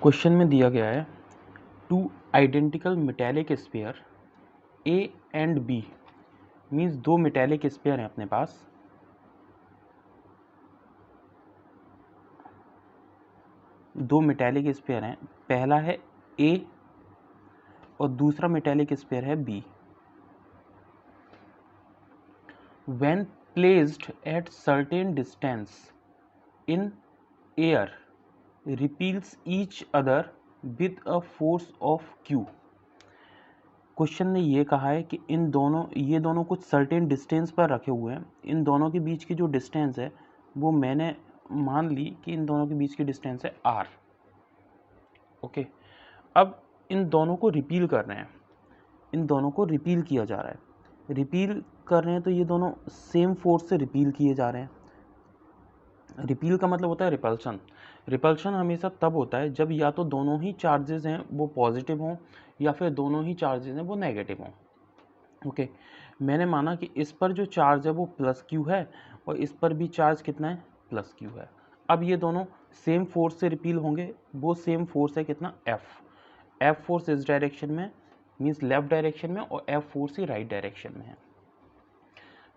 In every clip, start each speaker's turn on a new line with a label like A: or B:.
A: Question में दिया गया है two identical metallic sphere A and B means दो मेटेलिक स्फीयर हैं अपने पास। दो मेटेलिक स्फीयर हैं, पहला है ए और दूसरा मेटेलिक स्फीयर है B. When placed at certain distance in air repels each other with a force of q. Question ने ये कहा है कि ये दोनों कुछ सर्टेन डिस्टेंस पर रखे हुए हैं। इन दोनों के बीच की जो डिस्टेंस है वो मैंने मान ली कि इन दोनों के बीच की डिस्टेंस है r। ओके, अब इन दोनों को रिपील कर रहे हैं, इन दोनों को रिपील किया जा रहा है। रिपील कर रहे हैं तो ये दोनों सेम फोर्स से रिपील किए जा रहे हैं। रिपील का मतलब होता है रिपल्शन। रिपल्शन हमेशा तब होता है जब या तो दोनों ही चार्जेस हैं वो पॉजिटिव हों या फिर दोनों ही चार्जेस हैं वो नेगेटिव हों। ओके, मैंने माना कि इस पर जो चार्ज है वो प्लस क्यू है और इस पर भी चार्ज कितना है, प्लस क्यू है। अब ये दोनों सेम फोर्स से रिपील होंगे, वो सेम फोर्स है कितना, एफ। एफ फोर्स इस डायरेक्शन में मीन्स लेफ्ट डायरेक्शन में और एफ फोर्स ही राइट डायरेक्शन में है।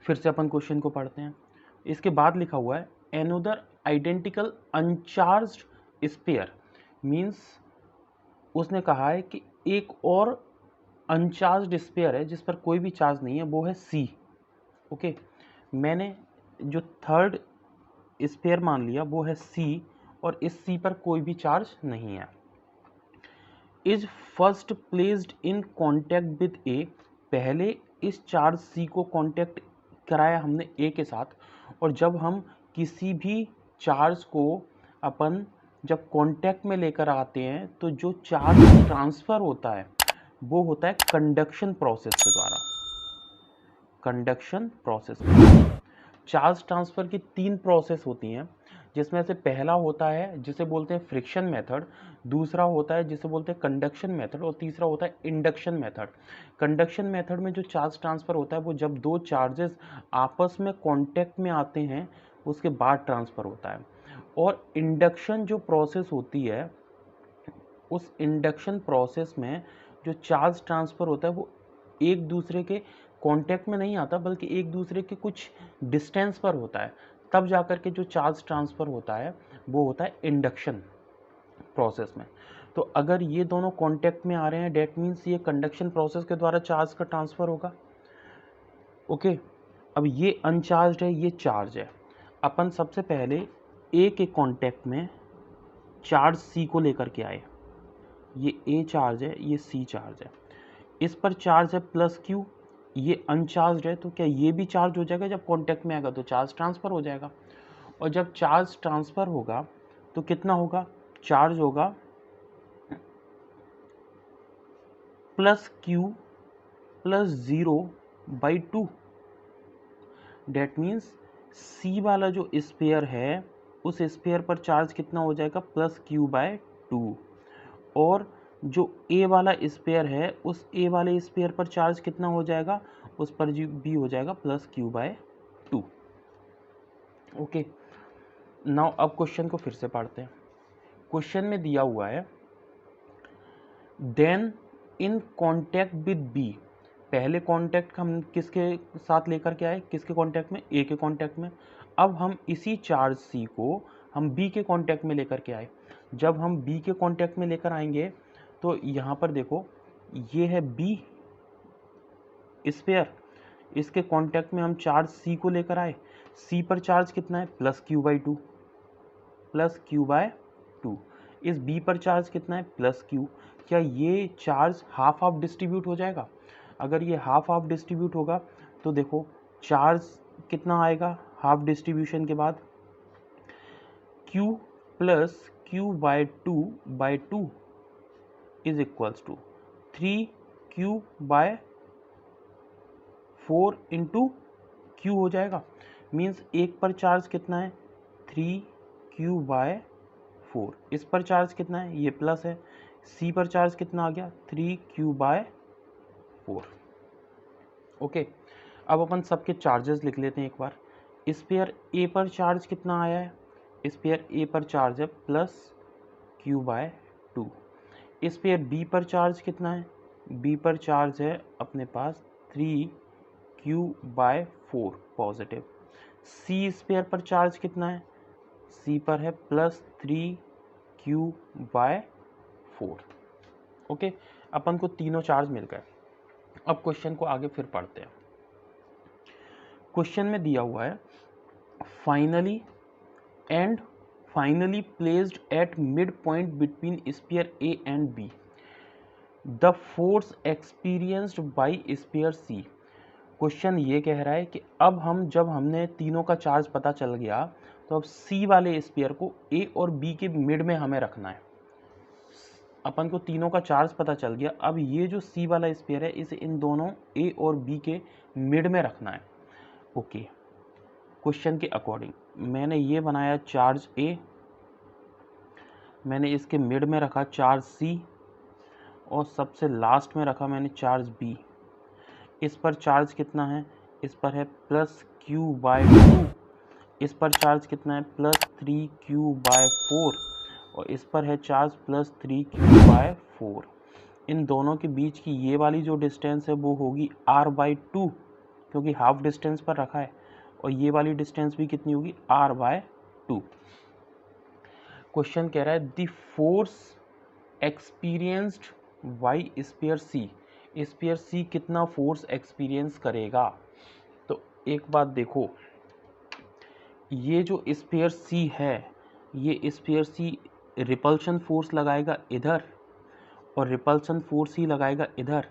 A: फिर से अपन क्वेश्चन को पढ़ते हैं। इसके बाद लिखा हुआ है another identical uncharged sphere means उसने कहा है कि एक और अनचार्ज्ड स्फीयर है जिस पर कोई भी चार्ज नहीं है, वो है सी। ओके, मैंने जो थर्ड स्फीयर मान लिया वो है सी और इस सी पर कोई भी चार्ज नहीं है। Is first placed in contact with A, पहले इस चार्ज सी को कॉन्टैक्ट कराया हमने ए के साथ, और जब हम किसी भी चार्ज को अपन जब कांटेक्ट में लेकर आते हैं तो जो चार्ज ट्रांसफर होता है वो होता है कंडक्शन प्रोसेस के द्वारा। कंडक्शन प्रोसेस में चार्ज ट्रांसफर की तीन प्रोसेस होती हैं, जिसमें से पहला होता है जिसे बोलते हैं फ्रिक्शन मेथड, दूसरा होता है जिसे बोलते हैं कंडक्शन मेथड और तीसरा होता है इंडक्शन मेथड। कंडक्शन मेथड में जो चार्ज ट्रांसफर होता है वो जब दो चार्जेस आपस में कांटेक्ट में आते हैं उसके बाद ट्रांसफर होता है। और इंडक्शन जो प्रोसेस होती है उस इंडक्शन प्रोसेस में जो चार्ज ट्रांसफर होता है वो एक दूसरे के कांटेक्ट में नहीं आता बल्कि एक दूसरे के कुछ डिस्टेंस पर होता है, तब जाकर के जो चार्ज ट्रांसफर होता है वो होता है इंडक्शन प्रोसेस में। तो अगर ये दोनों कांटेक्ट में आ रहे हैं डेट मीन्स ये कंडक्शन प्रोसेस के द्वारा चार्ज का ट्रांसफर होगा। ओके, अब ये अनचार्ज है, ये चार्ज है। अपन सबसे पहले ए के कांटेक्ट में चार्ज सी को लेकर के आए, ये ए चार्ज है, ये सी चार्ज है। इस पर चार्ज है प्लस क्यू, ये अनचार्ज है, तो क्या ये भी चार्ज हो जाएगा, जब कांटेक्ट में आएगा तो चार्ज ट्रांसफर हो जाएगा। और जब चार्ज ट्रांसफर होगा तो कितना होगा, चार्ज होगा plus q plus 0/2। That means C वाला जो स्फीयर है उस स्फीयर पर चार्ज कितना हो जाएगा, प्लस q/2। और जो ए वाला स्फीयर है उस ए वाले स्फीयर पर चार्ज कितना हो जाएगा, उस पर भी हो जाएगा प्लस q/2। ओके, नाउ अब क्वेश्चन को फिर से पढ़ते हैं। क्वेश्चन में दिया हुआ है then in contact with B, पहले कॉन्टैक्ट हम किसके साथ लेकर के आए, किसके कॉन्टैक्ट में, ए के कॉन्टैक्ट में। अब हम इसी चार्ज सी को हम बी के कॉन्टैक्ट में लेकर के आए। जब हम बी के कॉन्टैक्ट में लेकर आएंगे तो यहाँ पर देखो ये है बी स्फीयर, इसके कॉन्टैक्ट में हम चार्ज सी को लेकर आए। सी पर चार्ज कितना है, प्लस q/2, प्लस q/2। इस बी पर चार्ज कितना है, प्लस क्यू। क्या ये चार्ज हाफ हाफ डिस्ट्रीब्यूट हो जाएगा? अगर ये हाफ हाफ डिस्ट्रीब्यूट होगा तो देखो चार्ज कितना आएगा हाफ डिस्ट्रीब्यूशन के बाद, q plus q/2 is equals to 3q/4 into q हो जाएगा। मीन्स एक पर चार्ज कितना है, 3q/4। इस पर चार्ज कितना है, ये प्लस है। सी पर चार्ज कितना आ गया, 3q/4। ओके, अब अपन सबके चार्जेस लिख लेते हैं एक बार। स्फीयर ए पर चार्ज कितना आया है, स्फीयर ए पर चार्ज है प्लस q/2 2। स्फीयर बी पर चार्ज कितना है? बी पर चार्ज है अपने पास 3q/4 पॉजिटिव। सी स्फीयर पर चार्ज कितना है? सी पर है +3q/4। ओके, अपन को तीनों चार्ज मिल गए। अब क्वेश्चन को आगे फिर पढ़ते हैं। क्वेश्चन में दिया हुआ है finally placed at midpoint between sphere A and B, the force experienced by sphere C। Question ये कह रहा है कि अब जब हमने तीनों का चार्ज पता चल गया तो अब C वाले स्फीयर को A और B के मिड में हमें रखना है। अपन को तीनों का चार्ज पता चल गया, अब ये जो C वाला स्फीयर है इसे इन दोनों A और B के मिड में रखना है। ओके, क्वेश्चन के अकॉर्डिंग मैंने ये बनाया चार्ज A, मैंने इसके मिड में रखा चार्ज C और सबसे लास्ट में रखा मैंने चार्ज B। इस पर चार्ज कितना है? इस पर है +q/2। इस पर चार्ज कितना है? +3q/4 और इस पर है चार्ज +3q/4। इन दोनों के बीच की ये वाली जो डिस्टेंस है वो होगी r/2, क्योंकि हाफ डिस्टेंस पर रखा है, और ये वाली डिस्टेंस भी कितनी होगी? r/2। क्वेश्चन कह रहा है the force experienced by sphere C, sphere C कितना फोर्स एक्सपीरियंस करेगा? तो एक बात देखो, ये जो स्फीयर सी है, ये स्फीयर सी रिपल्शन फोर्स लगाएगा इधर और रिपल्शन फोर्स ही लगाएगा इधर।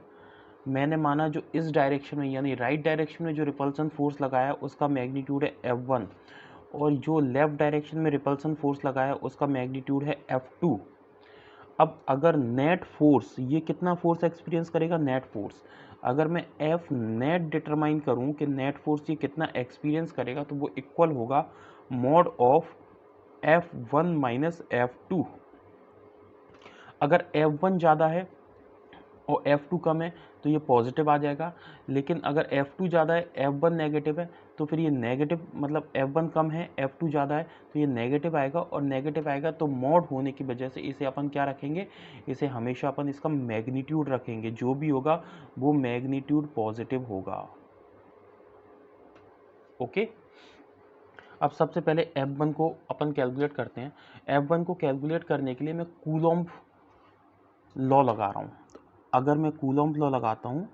A: मैंने माना जो इस डायरेक्शन में यानी राइट डायरेक्शन में जो रिपल्शन फोर्स लगाया उसका मैग्नीट्यूड है F1, और जो लेफ्ट डायरेक्शन में रिपल्सन फोर्स लगाया उसका मैग्नीट्यूड है F2। अब अगर नेट फोर्स, ये कितना फोर्स एक्सपीरियंस करेगा? Net force. अगर मैं F नेट डिटरमाइन करूं कि नेट फोर्स ये कितना एक्सपीरियंस करेगा, तो वो इक्वल होगा mod of F1 minus F2। अगर F1 ज़्यादा है और F2 कम है तो ये पॉजिटिव आ जाएगा, लेकिन अगर F2 ज़्यादा है F1 नेगेटिव है तो फिर ये नेगेटिव, मतलब F1 कम है F2 ज़्यादा है तो ये नेगेटिव आएगा, और नेगेटिव आएगा तो मॉड होने की वजह से इसे अपन क्या रखेंगे? इसे हमेशा अपन इसका मैग्नीट्यूड रखेंगे, जो भी होगा वो मैग्नीट्यूड पॉजिटिव होगा। ओके, अब सबसे पहले F1 को अपन कैलकुलेट करते हैं। F1 को कैलकुलेट करने के लिए मैं कूलॉम्ब लॉ लगा रहा हूँ। तो अगर मैं कूलॉम्ब लॉ लगाता हूँ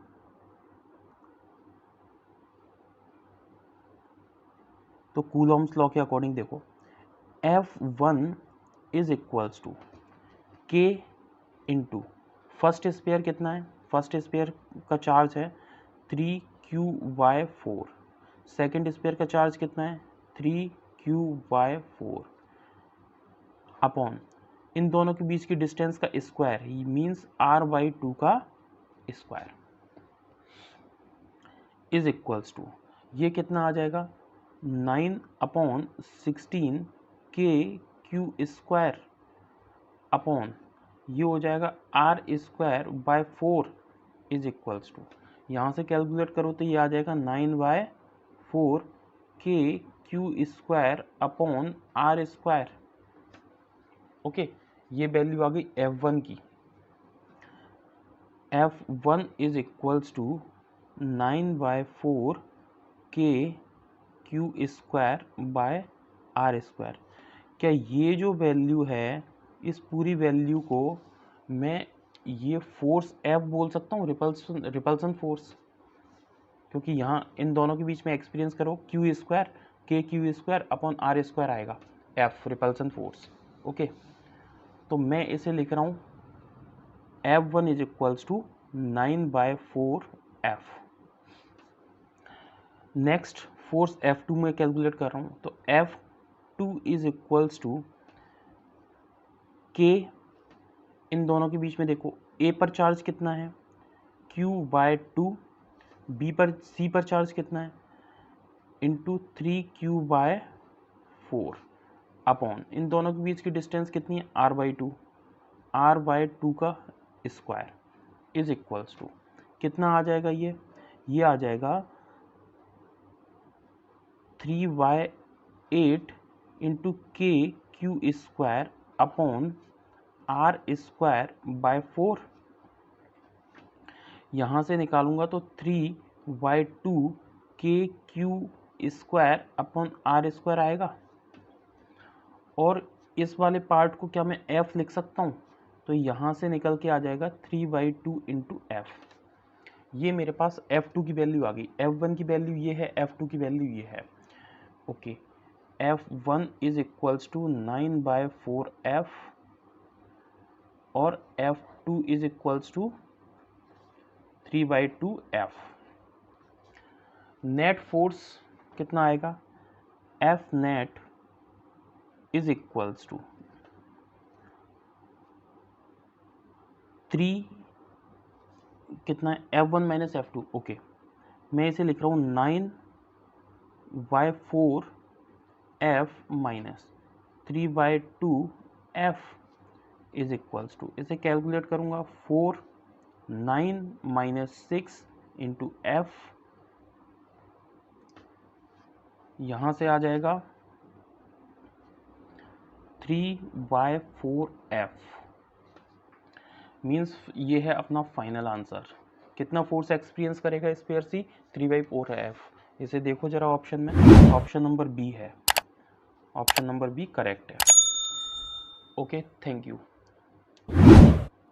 A: तो कूलॉम्स लॉ के अकॉर्डिंग देखो, F1 is equals to K into first sphere कितना है? फर्स्ट स्पेयर का चार्ज है 3q/4। सेकेंड स्पेयर का चार्ज कितना है? 3q/4 अपॉन इन दोनों के बीच की डिस्टेंस का स्क्वायर, मीन्स r/2 का स्क्वायर, इज इक्वल्स टू ये कितना आ जाएगा? 9/16 kq² अपॉन ये हो जाएगा r²/4 इज इक्वल्स टू, यहाँ से कैलकुलेट करो तो ये आ जाएगा 9/4 kq² अपॉन r²। ओके, ये वैल्यू आ गई F1 की। F1 is equals to 9/4 kq²/r²। क्या ये जो वैल्यू है, इस पूरी वैल्यू को मैं ये फोर्स F बोल सकता हूँ, रिपल्सन फोर्स, क्योंकि यहाँ इन दोनों के बीच में एक्सपीरियंस करो q² kq² अपॉन r² आएगा, F रिपल्सन फोर्स। ओके, तो मैं इसे लिख रहा हूँ F1 is equals to 9/4 F। Next force F2 में कैलकुलेट कर रहा हूँ, तो F2 is equals to K, इन दोनों के बीच में देखो A पर चार्ज कितना है? q/2। B पर C पर चार्ज कितना है? इंटू 3q/4 अपॉन इन दोनों के बीच की डिस्टेंस कितनी है? r/2, r/2 का स्क्वायर इज इक्वल्स टू कितना आ जाएगा? ये आ जाएगा 3/8 इंटू kq² अपॉन r²/4, यहाँ से निकालूंगा तो 3/2 kq² आएगा। और इस वाले पार्ट को क्या मैं f लिख सकता हूँ? तो यहाँ से निकल के आ जाएगा 3/2 इंटू एफ। ये मेरे पास f2 की वैल्यू आ गई। f1 की वैल्यू ये है, f2 की वैल्यू ये है। Okay, f1 is equals to 9/4f और f2 is equals to 3/2f। Net force कितना आएगा? F net is equals to 3 कितना है? F1 minus F2। ओके, मैं इसे लिख रहा हूँ 9/4f minus 3/2f is equals to, इसे कैलकुलेट करूँगा 4, 9 माइनस 6 इंटू एफ, यहाँ से आ जाएगा 3/4f। मीन्स ये है अपना फाइनल आंसर। कितना फोर्स एक्सपीरियंस करेगा स्फीयर सी? 3/4f। इसे देखो जरा ऑप्शन में, ऑप्शन नंबर बी है, ऑप्शन नंबर बी करेक्ट है। Okay, thank you.